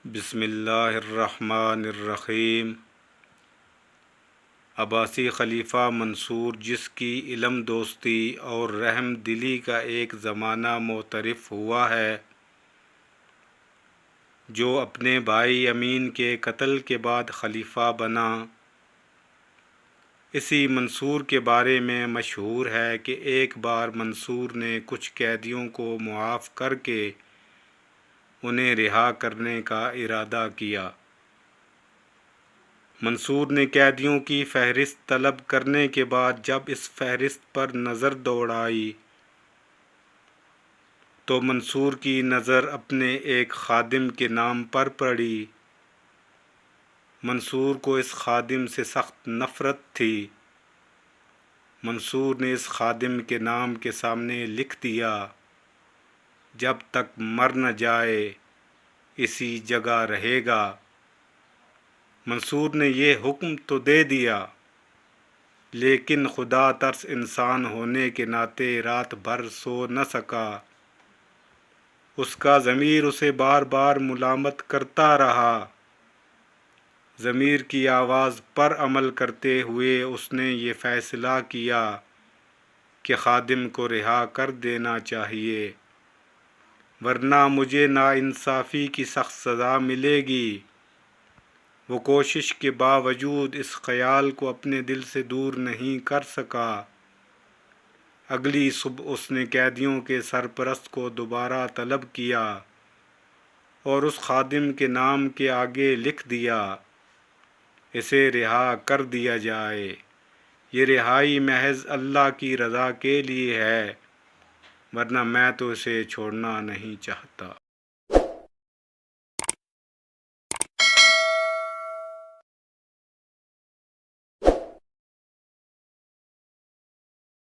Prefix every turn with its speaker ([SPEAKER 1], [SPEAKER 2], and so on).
[SPEAKER 1] بسم اللہ الرحمن الرحیم۔ عباسی خلیفہ منصور، جس کی علم دوستی اور رحم دلی کا ایک زمانہ معترف ہوا ہے، جو اپنے بھائی امین کے قتل کے بعد خلیفہ بنا، اسی منصور کے بارے میں مشہور ہے کہ ایک بار منصور نے کچھ قیدیوں کو معاف کر کے انہیں رہا کرنے کا ارادہ کیا۔ منصور نے قیدیوں کی فہرست طلب کرنے کے بعد جب اس فہرست پر نظر دوڑائی تو منصور کی نظر اپنے ایک خادم کے نام پر پڑی۔ منصور کو اس خادم سے سخت نفرت تھی۔ منصور نے اس خادم کے نام کے سامنے لکھ دیا، جب تک مر نہ جائے اسی جگہ رہے گا۔ منصور نے یہ حکم تو دے دیا، لیکن خدا ترس انسان ہونے کے ناطے رات بھر سو نہ سکا۔ اس کا ضمیر اسے بار بار ملامت کرتا رہا۔ ضمیر کی آواز پر عمل کرتے ہوئے اس نے یہ فیصلہ کیا کہ خادم کو رہا کر دینا چاہیے، ورنہ مجھے ناانصافی کی سخت سزا ملے گی۔ وہ کوشش کے باوجود اس خیال کو اپنے دل سے دور نہیں کر سکا۔ اگلی صبح اس نے قیدیوں کے سرپرست کو دوبارہ طلب کیا اور اس خادم کے نام کے آگے لکھ دیا، اسے رہا کر دیا جائے۔ یہ رہائی محض اللہ کی رضا کے لیے ہے، ورنہ میں تو اسے چھوڑنا نہیں چاہتا۔